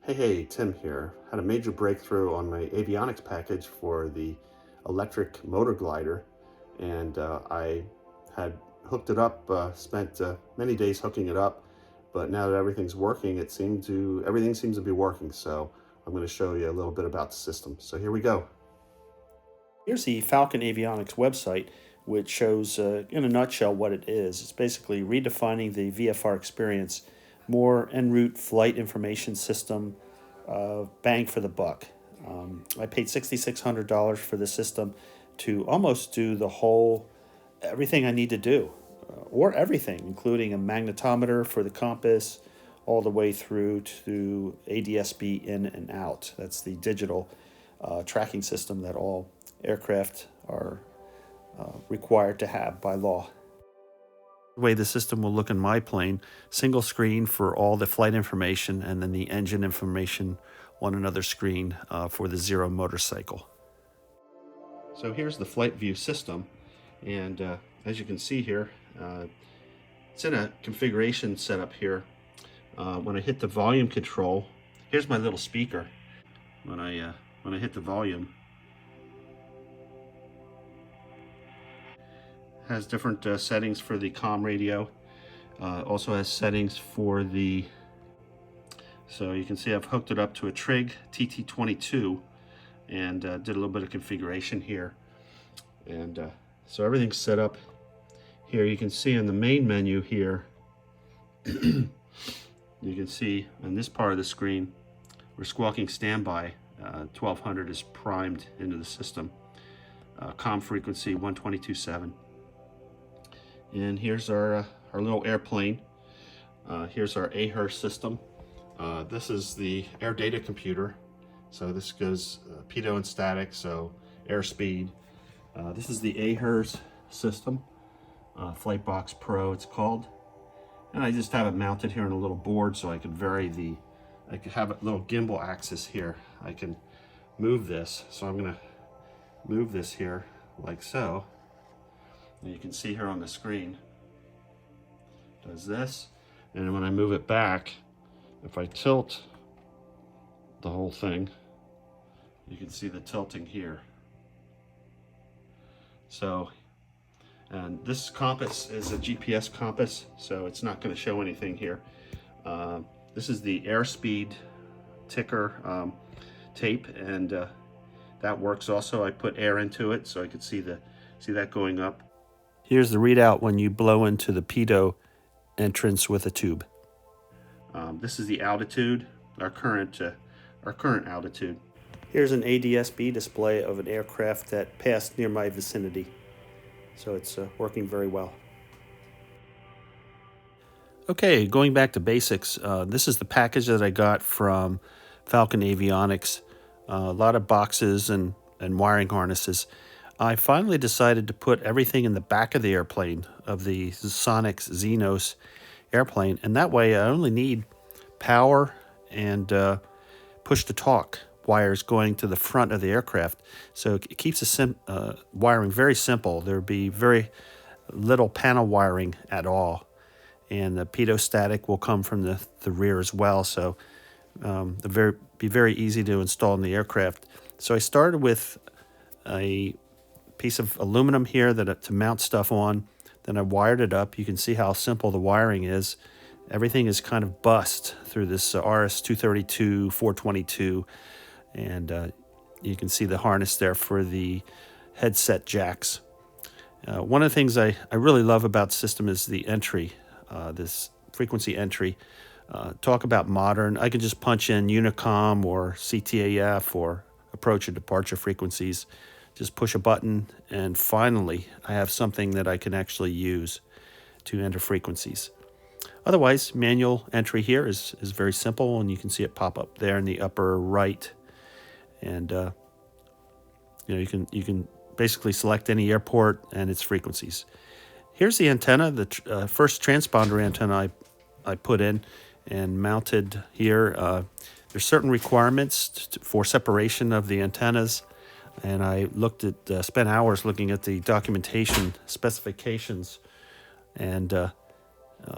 Hey, Tim here. Had a major breakthrough on my avionics package for the electric motor glider, and I had hooked it up, spent many days hooking it up, but now that everything's working, everything seems to be working, so I'm going to show you a little bit about the system. So here we go. Here's the Falken Avionics website, which shows, in a nutshell, what it is. It's basically redefining the VFR experience, more en route flight information system, bang for the buck. I paid $6,600 for the system to almost do everything I need to do, or everything, including a magnetometer for the compass, all the way through to ADSB in and out. That's the digital tracking system that all aircraft are required to have by law. The way the system will look in my plane, single screen for all the flight information and then the engine information on another screen for the Zero motorcycle. So here's the flight view system, and as you can see here, it's in a configuration setup here. When I hit the volume control, here's my little speaker. When I hit the volume, has different settings for the comm radio. Also has settings for so you can see I've hooked it up to a Trig TT22 and did a little bit of configuration here. And so everything's set up here. You can see in the main menu here, you can see on this part of the screen, we're squawking standby. 1200 is primed into the system. Comm frequency 122.7. And here's our little airplane. Here's our AHRS system. This is the air data computer. So this goes pitot and static, so airspeed. This is the AHRS system, Flightbox Pro it's called. And I just have it mounted here on a little board so I can I could have a little gimbal axis here. I can move this. So I'm gonna move this here like so. And you can see here on the screen, does this. And when I move it back, if I tilt the whole thing, you can see the tilting here. So, and this compass is a GPS compass, so it's not going to show anything here. This is the airspeed ticker tape, and that works also. I put air into it so I could see that going up. Here's the readout when you blow into the pitot entrance with a tube. This is the altitude, our current altitude. Here's an ADSB display of an aircraft that passed near my vicinity. So it's working very well. Okay, going back to basics, this is the package that I got from Falken Avionics. A lot of boxes and wiring harnesses. I finally decided to put everything in the back of the airplane, of the Sonex Xenos airplane, and that way I only need power and push-to-talk wires going to the front of the aircraft. So it keeps the wiring very simple. There'd be very little panel wiring at all. And the pitot static will come from the rear as well, so be very easy to install in the aircraft. So I started with a piece of aluminum here to mount stuff on. Then I wired it up. You can see how simple the wiring is. Everything is kind of bussed through this RS-232, 422, and you can see the harness there for the headset jacks. One of the things I really love about the system is the entry, this frequency entry. Talk about modern. I can just punch in Unicom or CTAF or approach and departure frequencies. Just push a button, and finally I have something that I can actually use to enter frequencies. Otherwise, manual entry here is very simple, and you can see it pop up there in the upper right. And you can basically select any airport and its frequencies. Here's the antenna, the first transponder antenna I put in and mounted here. There's certain requirements for separation of the antennas, and I spent hours looking at the documentation specifications, and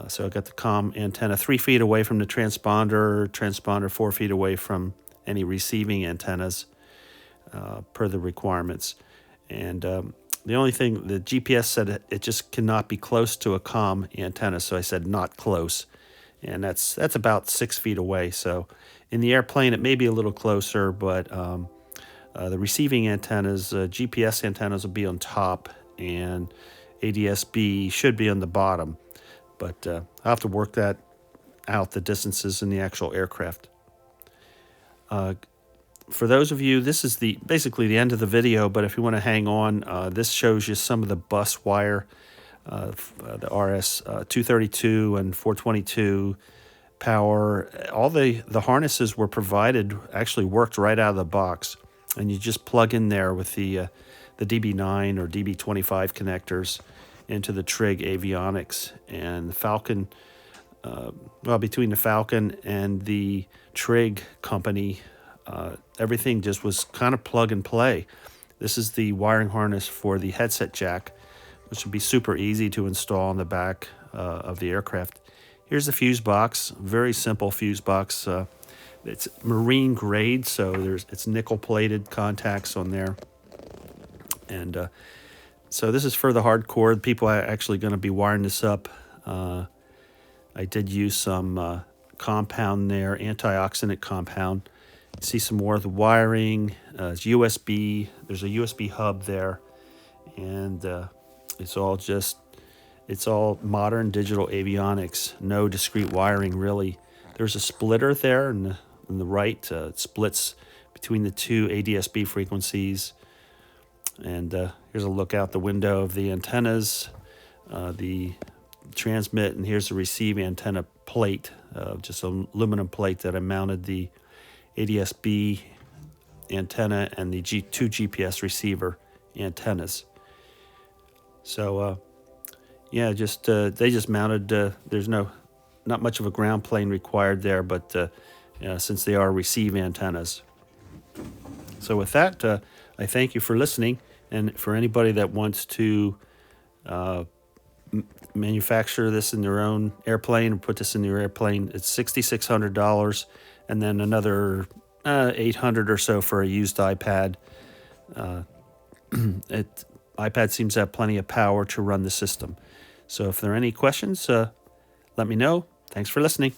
So I got the comm antenna 3 feet away from the transponder 4 feet away from any receiving antennas per the requirements. And the only thing, the GPS said it just cannot be close to a comm antenna, so I said not close. And that's about 6 feet away. So in the airplane, it may be a little closer, but the receiving antennas, GPS antennas will be on top, and ADSB should be on the bottom. But I'll have to work that out, the distances in the actual aircraft. For those of you, this is basically the end of the video, but if you want to hang on, this shows you some of the bus wire, the RS 232 and 422 power. All the harnesses were provided, actually worked right out of the box, and you just plug in there with the DB9 or DB25 connectors into the Trig Avionics. And the Falken, well, between the Falken and the Trig company, everything just was kind of plug and play. This is the wiring harness for the headset jack, which will be super easy to install on the back of the aircraft. Here's the fuse box, very simple fuse box. It's marine grade, so it's nickel plated contacts on there. And so this is for the hardcore. People are actually going to be wiring this up. I did use some compound there, antioxidant compound. See some more of the wiring. It's USB. There's a USB hub there, and it's all modern digital avionics. No discrete wiring really. There's a splitter there on the right. It splits between the two ADSB frequencies. And here's a look out the window of the antennas, the transmit, and here's the receive antenna plate, just an aluminum plate that I mounted the ADSB antenna and the two GPS receiver antennas. So yeah, they just mounted. There's not much of a ground plane required there, but since they are receive antennas. So with that, I thank you for listening, and for anybody that wants to manufacture this in their own airplane or put this in your airplane, it's $6,600, and then another $800 or so for a used iPad. iPad seems to have plenty of power to run the system. So if there are any questions, let me know. Thanks for listening.